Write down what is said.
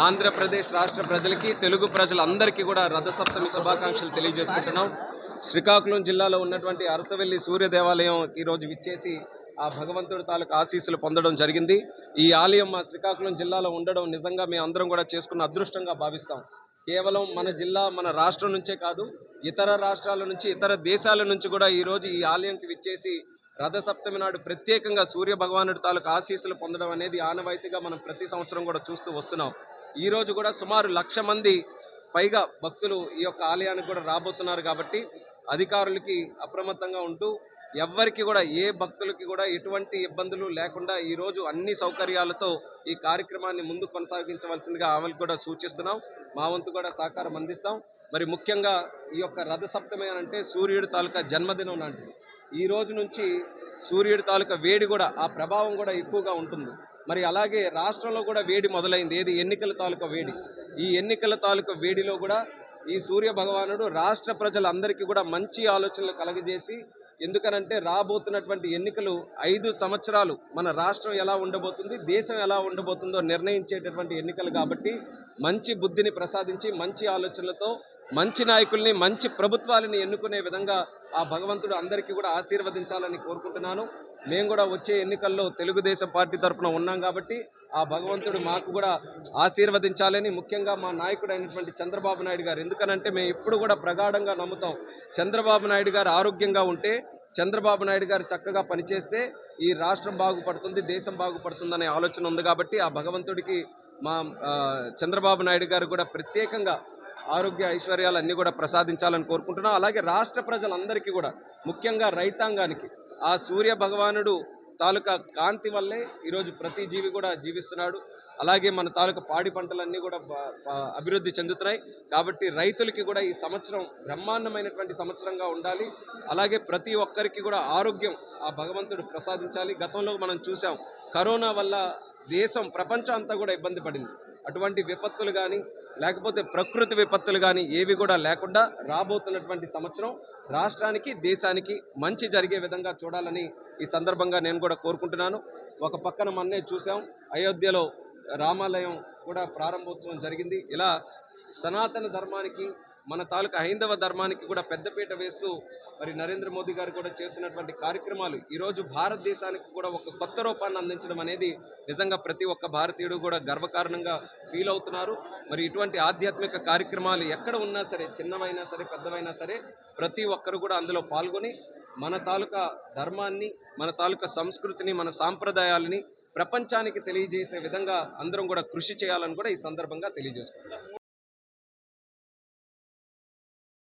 ఆంధ్రప్రదేశ్ రాష్ట్ర ప్రజలకి తెలుగు ప్రజలందరికీ కూడా రథసప్తమి శుభాకాంక్షలు తెలియజేసుకుంటున్నాం. శ్రీకాకుళం జిల్లాలో ఉన్నటువంటి అరసవెల్లి సూర్య దేవాలయం ఈరోజు విచ్చేసి ఆ భగవంతుడి తాలూకు ఆశీస్సులు పొందడం జరిగింది. ఈ ఆలయం మా శ్రీకాకుళం జిల్లాలో ఉండడం నిజంగా మేము అందరం కూడా చేసుకున్న అదృష్టంగా భావిస్తాం. కేవలం మన జిల్లా మన రాష్ట్రం నుంచే కాదు, ఇతర రాష్ట్రాల నుంచి ఇతర దేశాల నుంచి కూడా ఈరోజు ఈ ఆలయంకి విచ్చేసి రథసప్తమి నాడు ప్రత్యేకంగా సూర్య భగవానుడి తాలూకు ఆశీస్సులు పొందడం అనేది ఆనవాయితీగా మనం ప్రతి సంవత్సరం కూడా చూస్తూ వస్తున్నాం. ఈరోజు కూడా సుమారు 1,00,000 మంది పైగా భక్తులు ఈ యొక్క ఆలయానికి కూడా రాబోతున్నారు. కాబట్టి అధికారులకి అప్రమత్తంగా ఉంటూ ఎవ్వరికి కూడా ఏ భక్తులకి కూడా ఎటువంటి ఇబ్బందులు లేకుండా ఈరోజు అన్ని సౌకర్యాలతో ఈ కార్యక్రమాన్ని ముందు కొనసాగించవలసిందిగా ఆమెకు కూడా సూచిస్తున్నాం. మా వంతు కూడా సహకారం అందిస్తాం. మరి ముఖ్యంగా ఈ యొక్క రథసప్తమి అంటే సూర్యుడి తాలూకా జన్మదినం లాంటిది. ఈ రోజు నుంచి సూర్యుడి తాలూకా వేడి కూడా ఆ ప్రభావం కూడా ఎక్కువగా ఉంటుంది. మరి అలాగే రాష్ట్రంలో కూడా వేడి మొదలైంది. ఏది ఎన్నికల తాలూకా వేడి. ఈ ఎన్నికల తాలూకా వేడిలో కూడా ఈ సూర్య భగవానుడు రాష్ట్ర ప్రజలందరికీ కూడా మంచి ఆలోచనలు కలగజేసి, ఎందుకనంటే రాబోతున్నటువంటి ఎన్నికలు 5 సంవత్సరాలు మన రాష్ట్రం ఎలా ఉండబోతుంది, దేశం ఎలా ఉండబోతుందో నిర్ణయించేటటువంటి ఎన్నికలు. కాబట్టి మంచి బుద్ధిని ప్రసాదించి మంచి ఆలోచనలతో మంచి నాయకుల్ని మంచి ప్రభుత్వాలని ఎన్నుకునే విధంగా ఆ భగవంతుడు అందరికీ కూడా ఆశీర్వదించాలని కోరుకుంటున్నాను. మేము కూడా వచ్చే ఎన్నికల్లో తెలుగుదేశం పార్టీ తరఫున ఉన్నాం కాబట్టి ఆ భగవంతుడు మాకు కూడా ఆశీర్వదించాలని, ముఖ్యంగా మా నాయకుడు అయినటువంటి చంద్రబాబు నాయుడు గారు, ఎందుకనంటే మేము ఇప్పుడు కూడా ప్రగాఢంగా నమ్ముతాం, చంద్రబాబు నాయుడు గారు ఆరోగ్యంగా ఉంటే, చంద్రబాబు నాయుడు గారు చక్కగా పనిచేస్తే ఈ రాష్ట్రం బాగుపడుతుంది, దేశం బాగుపడుతుందనే ఆలోచన ఉంది. కాబట్టి ఆ భగవంతుడికి మా చంద్రబాబు నాయుడు గారు కూడా ప్రత్యేకంగా ఆరోగ్య ఐశ్వర్యాలు అన్నీ కూడా ప్రసాదించాలని కోరుకుంటున్నాం. అలాగే రాష్ట్ర ప్రజలందరికీ కూడా, ముఖ్యంగా రైతాంగానికి ఆ సూర్య భగవానుడు తాలూకా కాంతి వల్లే ఈరోజు ప్రతి జీవి కూడా జీవిస్తున్నాడు. అలాగే మన తాలూకా పాడి పంటలన్నీ కూడా అభివృద్ధి చెందుతున్నాయి. కాబట్టి రైతులకి కూడా ఈ సంవత్సరం బ్రహ్మాండమైనటువంటి సంవత్సరంగా ఉండాలి. అలాగే ప్రతి ఒక్కరికి కూడా ఆరోగ్యం ఆ భగవంతుడు ప్రసాదించాలి. గతంలో మనం చూసాం, కరోనా వల్ల దేశం ప్రపంచం అంతా కూడా ఇబ్బంది పడింది. అటువంటి విపత్తులు కానీ లేకపోతే ప్రకృతి విపత్తులు కానీ ఏవి కూడా లేకుండా రాబోతున్నటువంటి సంవత్సరం రాష్ట్రానికి దేశానికి మంచి జరిగే విధంగా చూడాలని ఈ సందర్భంగా నేను కూడా కోరుకుంటున్నాను. ఒక పక్కన మొన్నే చూసాం, అయోధ్యలో రామాలయం కూడా ప్రారంభోత్సవం జరిగింది. ఇలా సనాతన ధర్మానికి మన తాలూకా హైందవ ధర్మానికి కూడా పెద్దపీట వేస్తూ మరి నరేంద్ర మోదీ గారు కూడా చేస్తున్నటువంటి కార్యక్రమాలు ఈరోజు భారతదేశానికి కూడా ఒక కొత్త రూపాన్ని అందించడం అనేది నిజంగా ప్రతి ఒక్క భారతీయుడు కూడా గర్వకారణంగా ఫీల్ అవుతున్నారు. మరి ఇటువంటి ఆధ్యాత్మిక కార్యక్రమాలు ఎక్కడ ఉన్నా సరే, చిన్నవైనా సరే పెద్దవైనా సరే, ప్రతి ఒక్కరు కూడా అందులో పాల్గొని మన తాలూకా ధర్మాన్ని, మన తాలూకా సంస్కృతిని, మన సాంప్రదాయాలని ప్రపంచానికి తెలియజేసే విధంగా అందరం కూడా కృషి చేయాలని కూడా ఈ సందర్భంగా తెలియజేసుకుంటున్నాం.